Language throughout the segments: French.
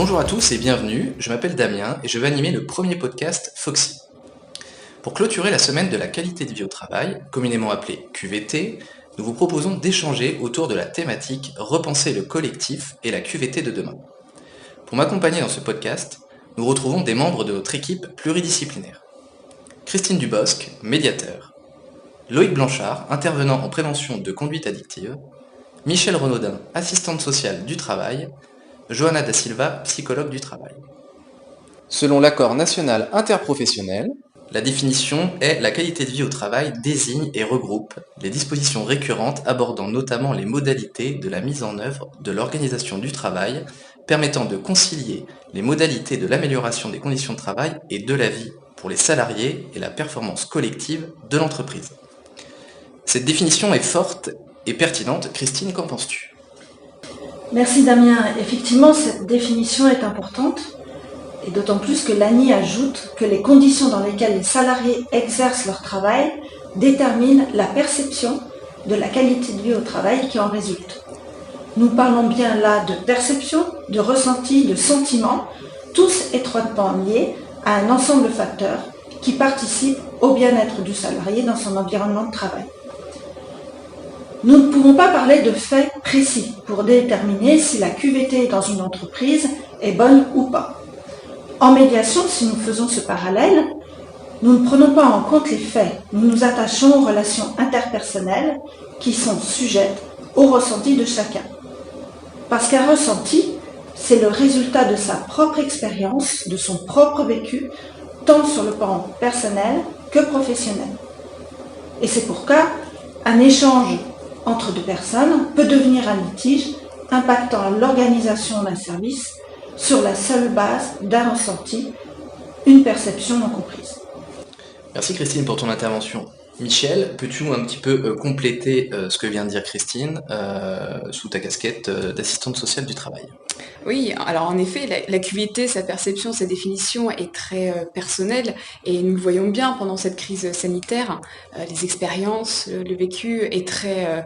Bonjour à tous et bienvenue, je m'appelle Damien et je vais animer le premier podcast Foxy. Pour clôturer la semaine de la qualité de vie au travail, communément appelée QVT, nous vous proposons d'échanger autour de la thématique Repenser le collectif et la QVT de demain. Pour m'accompagner dans ce podcast, nous retrouvons des membres de notre équipe pluridisciplinaire. Christine Dubosc, médiateur. Loïc Blanchard, intervenant en prévention de conduite addictive. Michèle Renaudin, assistante sociale du travail. Johanna da Silva, psychologue du travail. Selon l'accord national interprofessionnel, la définition est la qualité de vie au travail désigne et regroupe les dispositions récurrentes abordant notamment les modalités de la mise en œuvre de l'organisation du travail permettant de concilier les modalités de l'amélioration des conditions de travail et de la vie pour les salariés et la performance collective de l'entreprise. Cette définition est forte et pertinente. Christine, qu'en penses-tu ? Merci Damien. Effectivement, cette définition est importante, et d'autant plus que l'ANI ajoute que les conditions dans lesquelles les salariés exercent leur travail déterminent la perception de la qualité de vie au travail qui en résulte. Nous parlons bien là de perception, de ressenti, de sentiment, tous étroitement liés à un ensemble de facteurs qui participent au bien-être du salarié dans son environnement de travail. Nous ne pouvons pas parler de faits précis pour déterminer si la QVT dans une entreprise est bonne ou pas. En médiation, si nous faisons ce parallèle, nous ne prenons pas en compte les faits, nous nous attachons aux relations interpersonnelles qui sont sujettes au ressenti de chacun. Parce qu'un ressenti, c'est le résultat de sa propre expérience, de son propre vécu, tant sur le plan personnel que professionnel. Et c'est pourquoi un échange entre deux personnes peut devenir un litige impactant l'organisation d'un service sur la seule base d'un ressenti, une perception non comprise. Merci Christine pour ton intervention. Michèle, peux-tu un petit peu compléter ce que vient de dire Christine sous ta casquette d'assistante sociale du travail ? Oui, alors en effet, la QVT, sa perception, sa définition est très personnelle et nous le voyons bien pendant cette crise sanitaire, les expériences, le vécu est très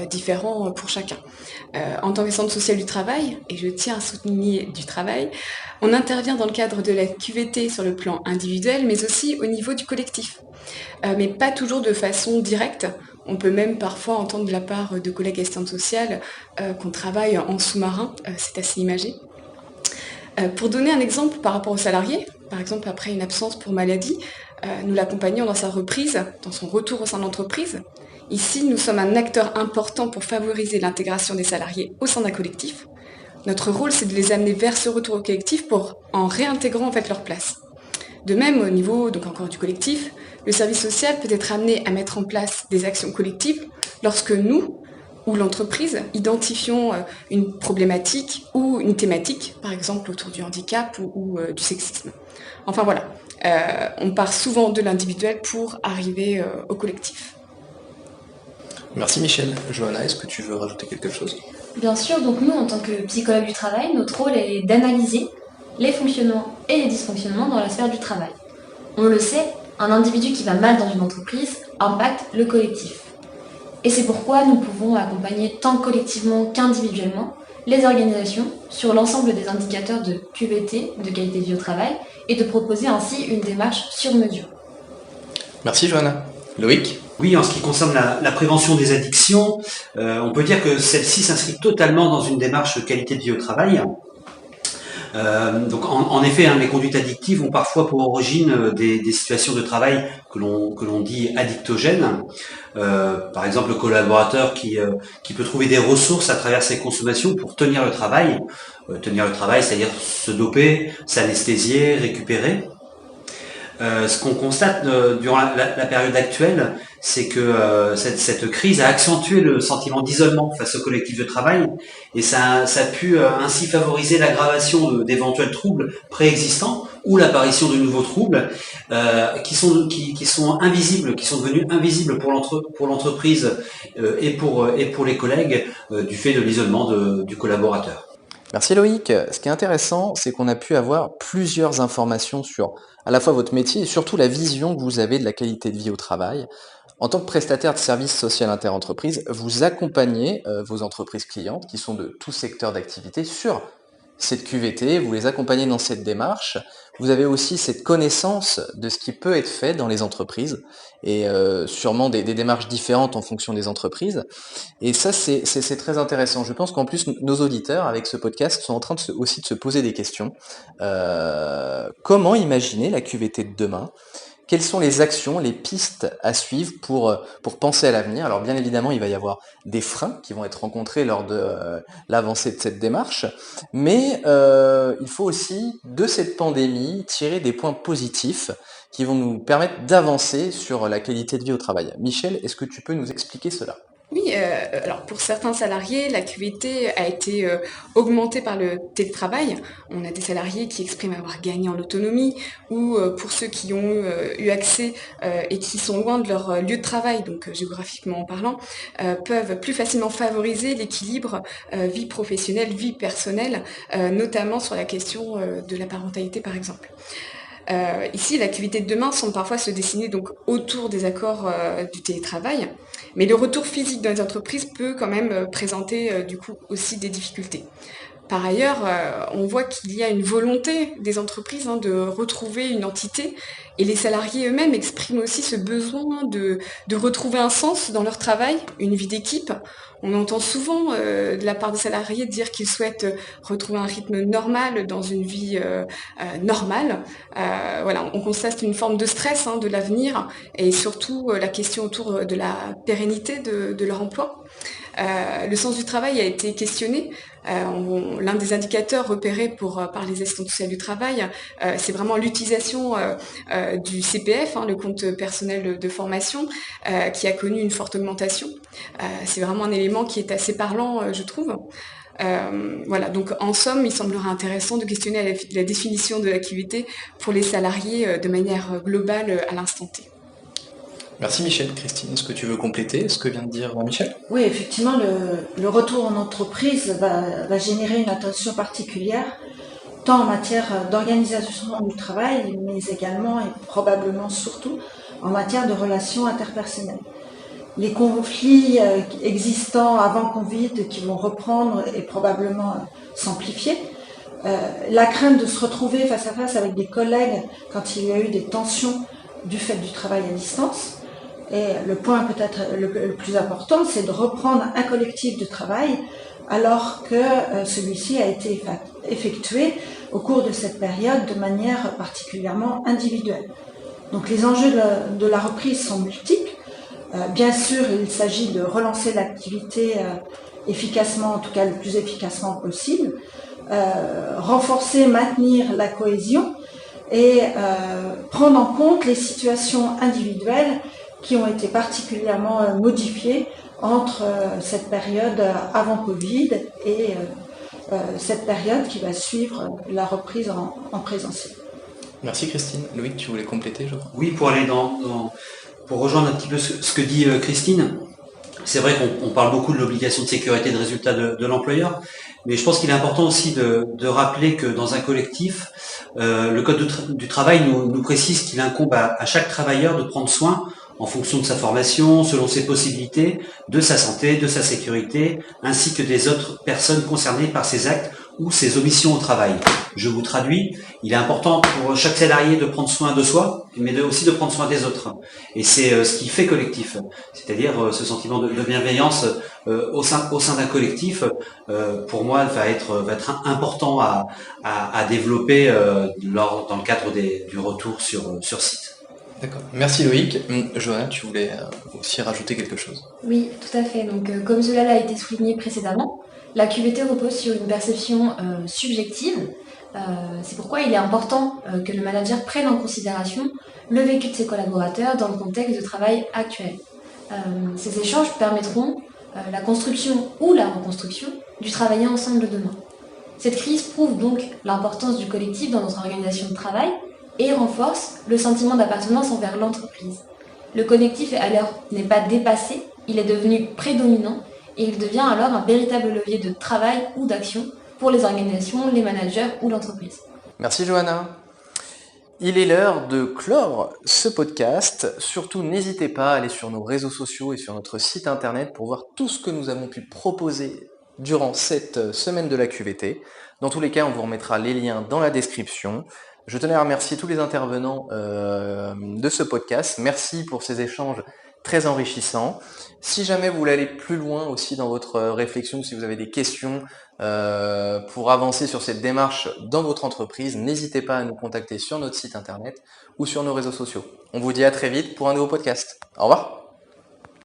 différent pour chacun. En tant qu'assistante sociale du travail, et je tiens à souligner du travail, on intervient dans le cadre de la QVT sur le plan individuel, mais aussi au niveau du collectif. Mais pas toujours de façon directe. On peut même parfois entendre de la part de collègues assistantes sociales qu'on travaille en sous-marin, c'est assez imagé. Pour donner un exemple par rapport aux salariés, par exemple après une absence pour maladie, nous l'accompagnons dans sa reprise, dans son retour au sein de l'entreprise. Ici, nous sommes un acteur important pour favoriser l'intégration des salariés au sein d'un collectif. Notre rôle, c'est de les amener vers ce retour au collectif en réintégrant en fait leur place. De même, au niveau donc encore du collectif, le service social peut être amené à mettre en place des actions collectives lorsque nous, ou l'entreprise, identifions une problématique ou une thématique, par exemple autour du handicap ou du sexisme. Enfin voilà, on part souvent de l'individuel pour arriver au collectif. Merci Michèle. Johanna, est-ce que tu veux rajouter quelque chose ? Bien sûr, donc nous, en tant que psychologue du travail, notre rôle est d'analyser les fonctionnements et les dysfonctionnements dans la sphère du travail. On le sait, un individu qui va mal dans une entreprise impacte le collectif. Et c'est pourquoi nous pouvons accompagner tant collectivement qu'individuellement les organisations sur l'ensemble des indicateurs de QVT, de qualité de vie au travail, et de proposer ainsi une démarche sur mesure. Merci Johanna. Loïc ? Oui, en ce qui concerne la prévention des addictions, on peut dire que celle-ci s'inscrit totalement dans une démarche qualité de vie au travail. Donc en effet, les conduites addictives ont parfois pour origine des situations de travail que l'on dit addictogènes. Par exemple, le collaborateur qui peut trouver des ressources à travers ses consommations pour tenir le travail. Tenir le travail, c'est-à-dire se doper, s'anesthésier, récupérer. Ce qu'on constate durant la période actuelle, c'est que cette crise a accentué le sentiment d'isolement face au collectif de travail et ça a pu ainsi favoriser l'aggravation d'éventuels troubles préexistants ou l'apparition de nouveaux troubles qui sont invisibles, qui sont devenus invisibles pour l'entreprise et pour les collègues du fait de l'isolement du collaborateur. Merci Loïc. Ce qui est intéressant, c'est qu'on a pu avoir plusieurs informations sur à la fois votre métier et surtout la vision que vous avez de la qualité de vie au travail. En tant que prestataire de services social interentreprise, vous accompagnez vos entreprises clientes qui sont de tout secteur d'activité sur cette QVT, vous les accompagnez dans cette démarche. Vous avez aussi cette connaissance de ce qui peut être fait dans les entreprises et sûrement des démarches différentes en fonction des entreprises. Et ça, c'est très intéressant. Je pense qu'en plus, nos auditeurs, avec ce podcast, sont en train aussi de se poser des questions. Comment imaginer la QVT de demain ? Quelles sont les actions, les pistes à suivre pour penser à l'avenir? Alors bien évidemment, il va y avoir des freins qui vont être rencontrés lors de l'avancée de cette démarche, mais il faut aussi, de cette pandémie, tirer des points positifs qui vont nous permettre d'avancer sur la qualité de vie au travail. Michel, est-ce que tu peux nous expliquer cela? Oui, alors pour certains salariés, la QVT a été augmentée par le télétravail. On a des salariés qui expriment avoir gagné en autonomie, ou pour ceux qui ont eu accès et qui sont loin de leur lieu de travail, donc géographiquement parlant, peuvent plus facilement favoriser l'équilibre vie professionnelle, vie personnelle, notamment sur la question de la parentalité par exemple. Ici, l'activité de demain semble parfois se dessiner donc autour des accords du télétravail, mais le retour physique dans les entreprises peut quand même présenter du coup aussi des difficultés. Par ailleurs, on voit qu'il y a une volonté des entreprises de retrouver une entité, et les salariés eux-mêmes expriment aussi ce besoin de retrouver un sens dans leur travail, une vie d'équipe. On entend souvent de la part des salariés dire qu'ils souhaitent retrouver un rythme normal dans une vie normale. Voilà, on constate une forme de stress de l'avenir et surtout la question autour de la pérennité de leur emploi. Le sens du travail a été questionné. L'un des indicateurs repérés par les assistantes sociales du travail, c'est vraiment l'utilisation du CPF, le compte personnel de formation, qui a connu une forte augmentation. C'est vraiment un élément qui est assez parlant, je trouve. Voilà, donc en somme, il semblerait intéressant de questionner la définition de l'activité pour les salariés de manière globale à l'instant T. Merci Michel. Christine, est-ce que tu veux compléter ce que vient de dire Michel? Oui, effectivement, le retour en entreprise va générer une attention particulière, tant en matière d'organisation du travail, mais également et probablement surtout en matière de relations interpersonnelles. Les conflits existants avant Covid qui vont reprendre et probablement s'amplifier, la crainte de se retrouver face à face avec des collègues quand il y a eu des tensions du fait du travail à distance. Et le point peut-être le plus important, c'est de reprendre un collectif de travail alors que celui-ci a été effectué au cours de cette période de manière particulièrement individuelle. Donc les enjeux de la reprise sont multiples. Bien sûr, il s'agit de relancer l'activité efficacement, en tout cas le plus efficacement possible, renforcer, maintenir la cohésion et prendre en compte les situations individuelles qui ont été particulièrement modifiées entre cette période avant Covid et cette période qui va suivre la reprise en présentiel. Merci Christine. Loïc, tu voulais compléter, je crois? Oui, pour rejoindre un petit peu ce que dit Christine, c'est vrai qu'on parle beaucoup de l'obligation de sécurité de résultat de l'employeur, mais je pense qu'il est important aussi de rappeler que dans un collectif, le Code du travail nous précise qu'il incombe à chaque travailleur de prendre soin en fonction de sa formation, selon ses possibilités, de sa santé, de sa sécurité, ainsi que des autres personnes concernées par ses actes ou ses omissions au travail. Je vous traduis, il est important pour chaque salarié de prendre soin de soi, mais aussi de prendre soin des autres. Et c'est ce qui fait collectif, c'est-à-dire ce sentiment de bienveillance au sein d'un collectif, pour moi, va être important à développer dans le cadre du retour sur site. D'accord. Merci Loïc. Johanna, tu voulais aussi rajouter quelque chose? Oui, tout à fait. Donc, comme cela a été souligné précédemment, la QVT repose sur une perception subjective. C'est pourquoi il est important que le manager prenne en considération le vécu de ses collaborateurs dans le contexte de travail actuel. Ces échanges permettront la construction ou la reconstruction du travailler ensemble de demain. Cette crise prouve donc l'importance du collectif dans notre organisation de travail et renforce le sentiment d'appartenance envers l'entreprise. Le collectif n'est pas dépassé, il est devenu prédominant et il devient alors un véritable levier de travail ou d'action pour les organisations, les managers ou l'entreprise. Merci Johanna. Il est l'heure de clore ce podcast. Surtout, n'hésitez pas à aller sur nos réseaux sociaux et sur notre site internet pour voir tout ce que nous avons pu proposer durant cette semaine de la QVT. Dans tous les cas, on vous remettra les liens dans la description. Je tenais à remercier tous les intervenants de ce podcast. Merci pour ces échanges très enrichissants. Si jamais vous voulez aller plus loin aussi dans votre réflexion, si vous avez des questions pour avancer sur cette démarche dans votre entreprise, n'hésitez pas à nous contacter sur notre site internet ou sur nos réseaux sociaux. On vous dit à très vite pour un nouveau podcast. Au revoir.